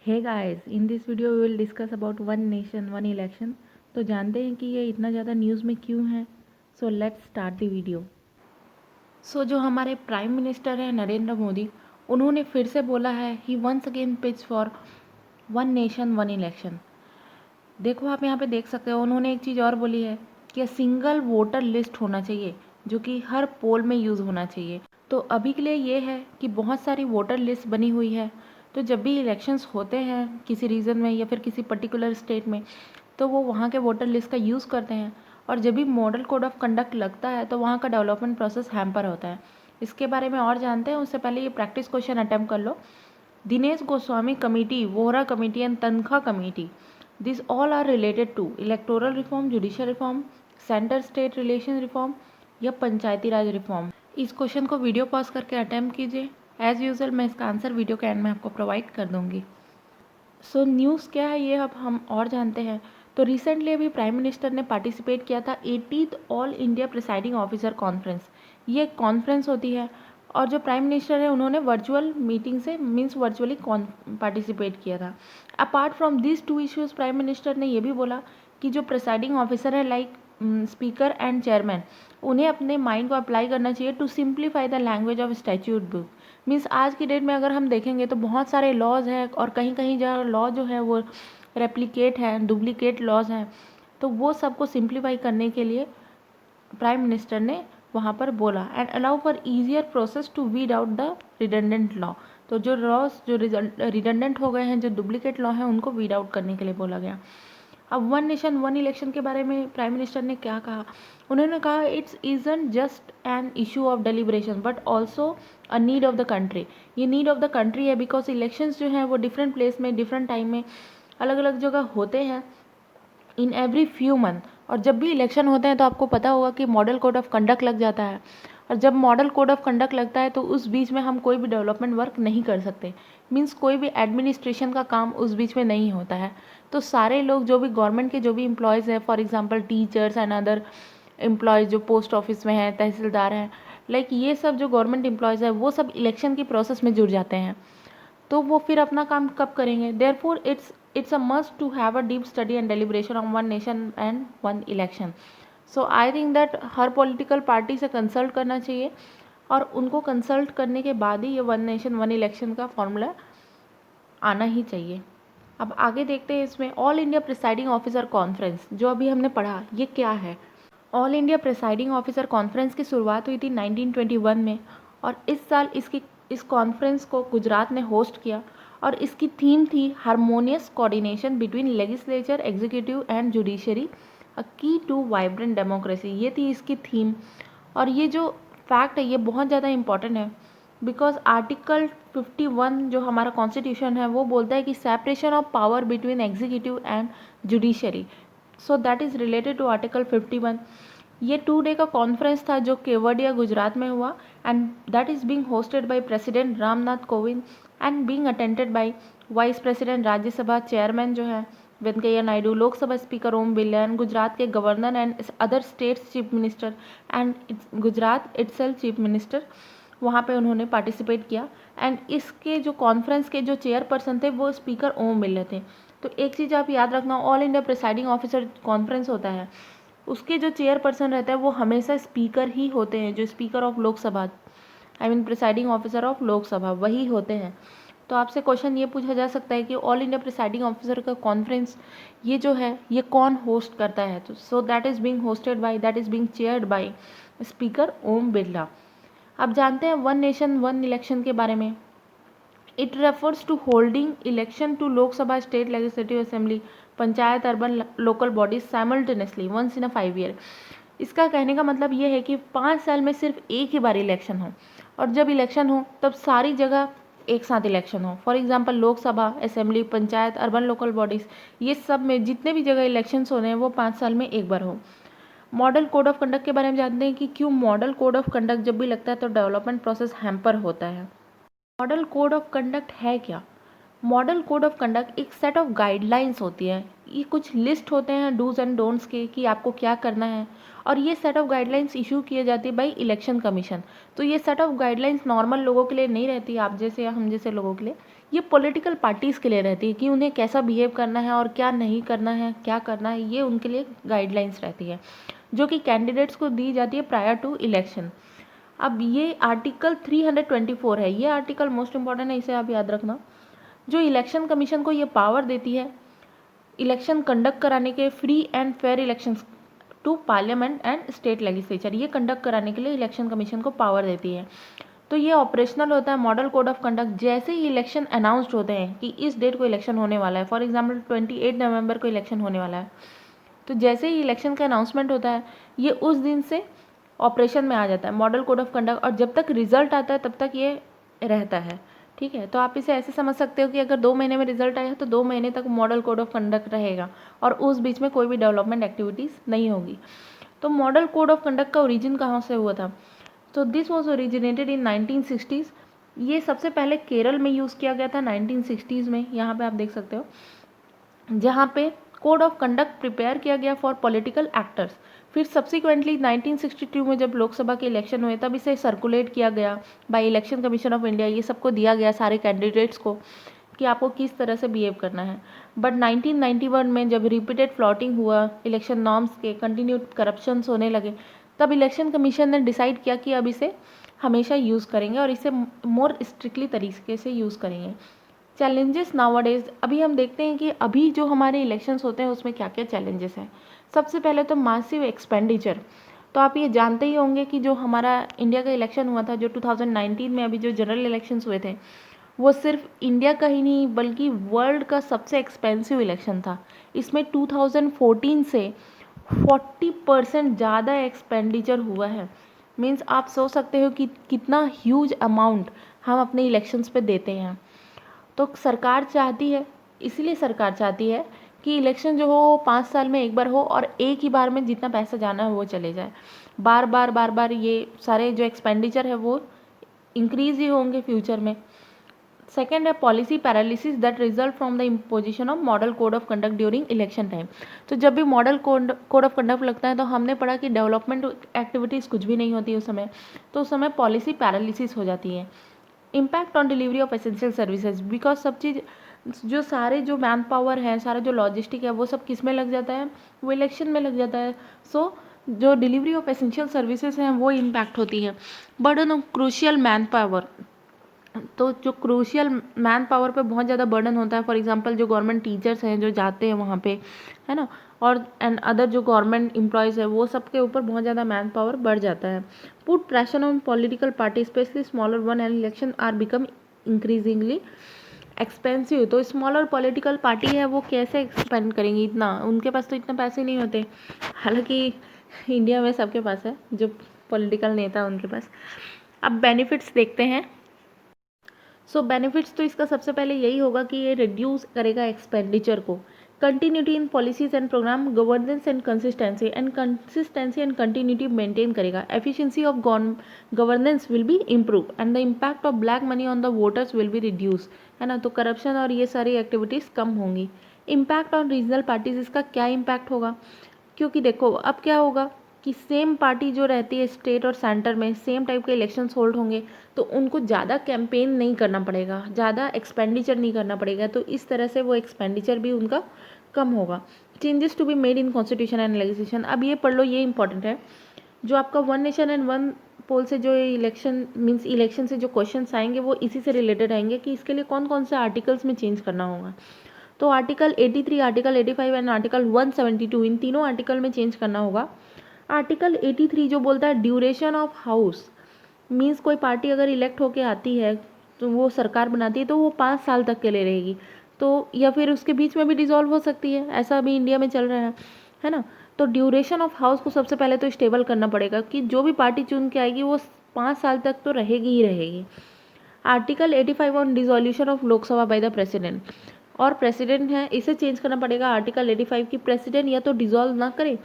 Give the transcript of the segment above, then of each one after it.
Hey guys, in this video we will discuss about one nation one election. तो जानते हैं कि ये इतना ज़्यादा न्यूज़ में क्यों है। So let's start the video. जो हमारे प्राइम मिनिस्टर हैं नरेंद्र मोदी, उन्होंने फिर से बोला है ही once again pitch for one nation one election. देखो आप यहाँ पे देख सकते हो, उन्होंने एक चीज़ और बोली है कि सिंगल वोटर लिस्ट होना चाहिए जो कि हर पोल में यूज़ होना चाहिए। तो अभी के लिए ये है कि बहुत सारी वोटर लिस्ट बनी हुई है, तो जब भी इलेक्शंस होते हैं किसी रीजन में या फिर किसी पर्टिकुलर स्टेट में, तो वो वहाँ के वोटर लिस्ट का यूज़ करते हैं। और जब भी मॉडल कोड ऑफ कंडक्ट लगता है तो वहाँ का डेवलपमेंट प्रोसेस हैम्पर होता है। इसके बारे में और जानते हैं उससे पहले ये प्रैक्टिस क्वेश्चन अटैम्प्ट कर लो। Dinesh Goswami committee, Vohra committee and Tankha committee, these all are related to electoral reform, judicial reform, centre state relation reform या पंचायती राज रिफॉर्म। इस क्वेश्चन को वीडियो पॉज करके अटैम्प्ट कीजिए। एज यूजुअल मैं इसका आंसर वीडियो के एंड में आपको प्रोवाइड कर दूंगी। न्यूज़ क्या है ये अब हम और जानते हैं। तो रिसेंटली अभी प्राइम मिनिस्टर ने पार्टिसिपेट किया था 80th all India presiding officer conference. ये एक कॉन्फ्रेंस होती है और जो प्राइम मिनिस्टर है उन्होंने वर्चुअल मीटिंग से मीन्स वर्चुअली पार्टिसिपेट किया था। Apart from this two issues, prime minister ने ये भी बोला कि जो प्रिसाइडिंग ऑफिसर है लाइक स्पीकर एंड चेयरमैन, उन्हें अपने माइंड को अप्लाई करना चाहिए to simplify the language of statute book. Means आज की डेट में अगर हम देखेंगे तो बहुत सारे लॉज हैं और कहीं कहीं जहाँ लॉ जो है वो रेप्लिकेट हैं, डुप्लीकेट लॉज हैं, तो वो सबको सिंप्लीफाई करने के लिए प्राइम मिनिस्टर ने वहाँ पर बोला and allow for easier process to weed out the redundant law. तो जो लॉज जो रिडंडेंट हो गए हैं, जो डुप्लीकेट लॉ हैं, उनको वीड आउट करने के लिए बोला गया। अब वन नेशन वन इलेक्शन के बारे में प्राइम मिनिस्टर ने क्या कहा। उन्होंने कहा it's isn't just an issue of deliberation but also a need of the country. ये नीड ऑफ द कंट्री है बिकॉज इलेक्शंस जो हैं वो डिफरेंट प्लेस में डिफरेंट टाइम में अलग अलग जगह होते हैं इन एवरी फ्यू मंथ। और जब भी इलेक्शन होते हैं तो आपको पता होगा कि मॉडल कोड ऑफ कंडक्ट लग जाता है, और जब मॉडल कोड ऑफ कंडक्ट लगता है तो उस बीच में हम कोई भी डेवलपमेंट वर्क नहीं कर सकते। मीन्स कोई भी एडमिनिस्ट्रेशन का काम उस बीच में नहीं होता है। तो सारे लोग जो भी गवर्नमेंट के जो भी एम्प्लॉयज़ हैं, for example teachers and other employees जो पोस्ट ऑफिस में हैं, तहसीलदार हैं, लाइक ये सब जो गवर्नमेंट एम्प्लॉयज़ है वो सब इलेक्शन की प्रोसेस में जुड़ जाते हैं। तो वो फिर अपना काम कब करेंगे। Therefore it's a must to have a deep study and deliberation on one nation and one election. So I think that हर पॉलिटिकल पार्टी से कंसल्ट करना चाहिए और उनको कंसल्ट करने के बाद ही ये वन नेशन वन इलेक्शन का फॉर्मूला आना ही चाहिए। अब आगे देखते हैं इसमें all India presiding officer conference जो अभी हमने पढ़ा, ये क्या है। All India presiding officer conference की शुरुआत हुई थी 1921 में और इस साल इस कॉन्फ्रेंस को गुजरात ने होस्ट किया और इसकी थीम थी harmonious coordination between legislature, executive and judiciary, a key to vibrant democracy. ये थी इसकी थीम। और ये जो फैक्ट है ये बहुत ज़्यादा इंपॉर्टेंट है बिकॉज आर्टिकल 51 जो हमारा कॉन्स्टिट्यूशन है वो बोलता है कि separation of power between executive and judiciary. So that is related to article 51। ये 2 डे का कॉन्फ्रेंस था जो केवडिया गुजरात में हुआ and that is being hosted by president Ramnath Kovind and being attended by vice president Rajya Sabha chairman जो है वेंकैया नायडू, लोकसभा स्पीकर ओम बिरला एंड गुजरात के governor and other states chief minister and Gujarat itself chief minister. वहाँ पे उन्होंने पार्टिसिपेट किया एंड इसके जो कॉन्फ्रेंस के जो चेयरपर्सन थे वो स्पीकर ओम बिरला थे। तो एक चीज़ आप याद रखना, all India presiding officer conference होता है उसके जो चेयरपर्सन रहता है वो हमेशा स्पीकर ही होते हैं, जो speaker of Lok Sabha, I mean presiding officer of Lok Sabha वही होते हैं। तो आपसे क्वेश्चन ये पूछा जा सकता है कि ऑल इंडिया प्रिसाइडिंग ऑफिसर का कॉन्फ्रेंस ये जो है ये कौन होस्ट करता है। तो so that is being hosted by, that is being chaired by speaker Om Birla. अब जानते हैं वन नेशन वन इलेक्शन के बारे में। It refers to holding election to Lok Sabha, state legislative assembly, panchayat, urban local bodies simultaneously once in a 5 year. इसका कहने का मतलब ये है कि 5 साल में सिर्फ एक ही बार इलेक्शन हो और जब इलेक्शन हो तब सारी जगह एक साथ इलेक्शन हो। For example Lok Sabha, assembly, panchayat, urban local bodies, ये सब में जितने भी जगह इलेक्शंस होने हैं वो 5 साल में एक बार हो। मॉडल कोड ऑफ कंडक्ट के बारे में जानते हैं कि क्यों मॉडल कोड ऑफ कंडक्ट जब भी लगता है तो डेवलपमेंट प्रोसेस हैम्पर होता है। मॉडल कोड ऑफ कंडक्ट है क्या। मॉडल कोड ऑफ कंडक्ट एक सेट ऑफ गाइडलाइंस होती है। ये कुछ लिस्ट होते हैं डूज एंड डोंट्स के कि आपको क्या करना है और ये सेट ऑफ गाइडलाइंस इशू किए जाती है बाय इलेक्शन कमीशन। तो ये सेट ऑफ गाइडलाइंस नॉर्मल लोगों के लिए नहीं रहती, आप जैसे या हम जैसे लोगों के लिए। ये पॉलिटिकल पार्टीज़ के लिए रहती है कि उन्हें कैसा बिहेव करना है और क्या नहीं करना है, क्या करना है, ये उनके लिए गाइडलाइंस रहती है जो कि कैंडिडेट्स को दी जाती है प्रायर टू इलेक्शन। अब ये आर्टिकल 324 है, ये आर्टिकल मोस्ट इंपॉर्टेंट है, इसे आप याद रखना, जो इलेक्शन कमीशन को ये पावर देती है इलेक्शन कंडक्ट कराने के, free and fair elections to parliament and state legislature, ये कंडक्ट कराने के लिए इलेक्शन कमीशन को पावर देती है। तो ये ऑपरेशनल होता है मॉडल कोड ऑफ कंडक्ट जैसे ही इलेक्शन अनाउंस्ड होते हैं कि इस डेट को इलेक्शन होने वाला है, फॉर एग्जांपल 28 नवंबर को इलेक्शन होने वाला है, तो जैसे ही इलेक्शन का अनाउंसमेंट होता है ये उस दिन से ऑपरेशन में आ जाता है मॉडल कोड ऑफ कंडक्ट, और जब तक रिजल्ट आता है तब तक ये रहता है। ठीक है, तो आप इसे ऐसे समझ सकते हो कि अगर 2 महीने में रिजल्ट आया तो 2 महीने तक मॉडल कोड ऑफ कंडक्ट रहेगा और उस बीच में कोई भी डेवलपमेंट एक्टिविटीज़ नहीं होगी। तो मॉडल कोड ऑफ कंडक्ट का ओरिजिन कहाँ से हुआ था? तो this was originated in 1960s। ये सबसे पहले केरल में यूज़ किया गया था 1960s में, यहाँ पे आप देख सकते हो, जहाँ पे कोड ऑफ कंडक्ट प्रिपेयर किया गया फॉर पॉलिटिकल एक्टर्स। फिर सब्सिक्वेंटली 1962 में जब लोकसभा के इलेक्शन हुए तब इसे सर्कुलेट किया गया by election commission of India, ये सबको दिया गया सारे कैंडिडेट्स को कि आपको किस तरह से बिहेव करना है। बट 1991 में जब रिपीटेड फ्लॉटिंग हुआ, इलेक्शन नॉर्म्स के कंटिन्यूड करप्शंस होने लगे, तब इलेक्शन कमीशन ने डिसाइड किया कि अब इसे हमेशा यूज़ करेंगे और इसे मोर स्ट्रिक्टली तरीके से यूज़ करेंगे। चैलेंजेस नाउअडेज, अभी हम देखते हैं कि अभी जो हमारे इलेक्शंस होते हैं उसमें क्या क्या चैलेंजेस हैं। सबसे पहले तो मासिव एक्सपेंडिचर। तो आप ये जानते ही होंगे कि जो हमारा इंडिया का इलेक्शन हुआ था, जो 2019 में अभी जो जनरल इलेक्शंस हुए थे, वो सिर्फ इंडिया का ही नहीं बल्कि वर्ल्ड का सबसे एक्सपेंसिव इलेक्शन था। इसमें 2014 से 40% ज़्यादा एक्सपेंडिचर हुआ है। मीन्स आप सोच सकते हो कि कितना ह्यूज अमाउंट हम अपने इलेक्शंस पे देते हैं। तो सरकार चाहती है, इसीलिए सरकार चाहती है कि इलेक्शन जो हो 5 साल में एक बार हो और एक ही बार में जितना पैसा जाना है वो चले जाए। बार बार ये सारे जो एक्सपेंडिचर है वो इंक्रीज ही होंगे फ्यूचर में। सेकेंड है policy paralysis that result from the imposition of model code of conduct during election time. तो जब भी मॉडल कोड ऑफ कंडक्ट लगता है तो हमने पढ़ा कि डेवलपमेंट एक्टिविटीज़ कुछ भी नहीं होती उस समय, तो उस समय पॉलिसी पैरालिसिस हो जाती है। Impact on delivery of essential services, because सब चीज़ जो सारे जो मैन पावर है, सारा जो लॉजिस्टिक है, वो सब किस में लग जाता है? वो इलेक्शन में लग जाता है। सो जो डिलीवरी ऑफ एसेंशियल सर्विसेज हैं वो इम्पैक्ट होती है। Burden of crucial man power, तो जो क्रूशियल मैन पावर पे बहुत ज़्यादा बर्डन होता है। फॉर एग्जांपल जो गवर्नमेंट टीचर्स हैं जो जाते हैं वहाँ पे, है ना, और एंड अदर जो गवर्नमेंट एम्प्लॉयज़ है वो सब के ऊपर बहुत ज़्यादा मैन पावर बढ़ जाता है। Put pressure on political party specially smaller one and election are become increasingly expensive. तो स्मॉलर पॉलिटिकल पार्टी है वो कैसे एक्सपेंड करेंगी इतना, उनके पास तो इतने पैसे नहीं होते। हालांकि इंडिया में सबके पास है, जो पॉलिटिकल नेता उनके पास। अब बेनिफिट्स देखते हैं। सो बेनिफिट्स तो इसका सबसे पहले यही होगा कि ये रिड्यूस करेगा एक्सपेंडिचर को। Continuity in policies and program, governance and consistency and continuity maintain करेगा। Efficiency of governance will be improve and the impact of black money on the voters will be reduce, है ना, तो corruption और ये सारी activities कम होंगी। Impact on regional parties, इसका क्या इम्पैक्ट होगा? क्योंकि देखो अब क्या होगा कि सेम पार्टी जो रहती है स्टेट और सेंटर में, सेम टाइप के इलेक्शंस होल्ड होंगे, तो उनको ज़्यादा कैंपेन नहीं करना पड़ेगा, ज़्यादा एक्सपेंडिचर नहीं करना पड़ेगा, तो इस तरह से वो एक्सपेंडिचर भी उनका कम होगा। Changes to be made in constitution and legislation, अब ये पढ़ लो, ये इंपॉर्टेंट है। जो आपका one nation and one poll से जो इलेक्शन मीन्स इलेक्शन से जो क्वेश्चंस आएंगे वो इसी से रिलेटेड आएंगे कि इसके लिए कौन कौन से आर्टिकल्स में चेंज करना होगा। तो आर्टिकल 83, आर्टिकल 85 एंड आर्टिकल 172, इन तीनों आर्टिकल में चेंज करना होगा। आर्टिकल 83 जो बोलता है ड्यूरेशन ऑफ हाउस, मीन्स कोई पार्टी अगर इलेक्ट होके आती है तो वो सरकार बनाती है तो वो 5 साल तक के लिए रहेगी, तो या फिर उसके बीच में भी डिसॉल्व हो सकती है, ऐसा अभी इंडिया में चल रहा है ना। तो ड्यूरेशन ऑफ हाउस को सबसे पहले तो स्टेबल करना पड़ेगा कि जो भी पार्टी चुन के आएगी वो 5 साल तक तो रहेगी ही रहेगी। Article 85 on dissolution of Lok Sabha by the president, और प्रेसिडेंट है इसे चेंज करना पड़ेगा आर्टिकल 85 की प्रेसिडेंट या तो डिसॉल्व ना करे,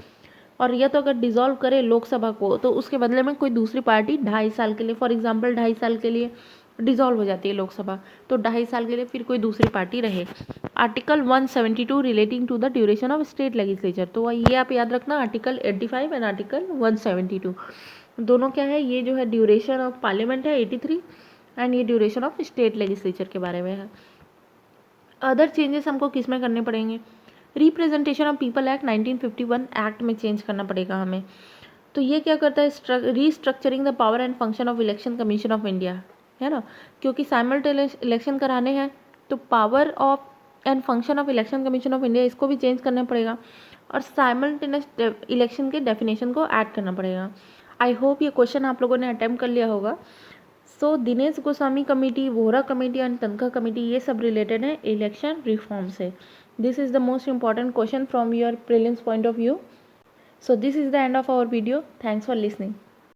और या तो अगर डिसॉल्व करे लोकसभा को तो उसके बदले में कोई दूसरी पार्टी 2.5 साल के लिए, फॉर एग्जांपल 2.5 साल के लिए डिसॉल्व हो जाती है लोकसभा, तो 2.5 साल के लिए फिर कोई दूसरी पार्टी रहे। Article 172 relating to the duration of state legislature, तो ये आप याद रखना, आर्टिकल 85 एंड आर्टिकल 172 दोनों क्या है, ये जो है ड्यूरेशन ऑफ पार्लियामेंट है 83 एंड ये ड्यूरेशन ऑफ स्टेट लेजिस्लेचर के बारे में है। अदर चेंजेस हमको किस में करने पड़ेंगे, representation of people act 1951 act में चेंज करना पड़ेगा हमें। तो ये क्या करता है, restructuring the power and function of election commission of India, है ना, क्योंकि साइमल्टेनियस इलेक्शन कराने हैं तो power of and function of election commission of India इसको भी चेंज करना पड़ेगा और साइमल्टेनियस इलेक्शन के डेफिनेशन को ऐड करना पड़ेगा। आई होप ये क्वेश्चन आप लोगों ने अटेम्प्ट कर लिया होगा। So Dinesh Goswami committee, Vohra committee and Tankha committee ये सब रिलेटेड है इलेक्शन रिफॉर्म से। This is the most important question from your prelims point of view. So this is the end of our video. Thanks for listening.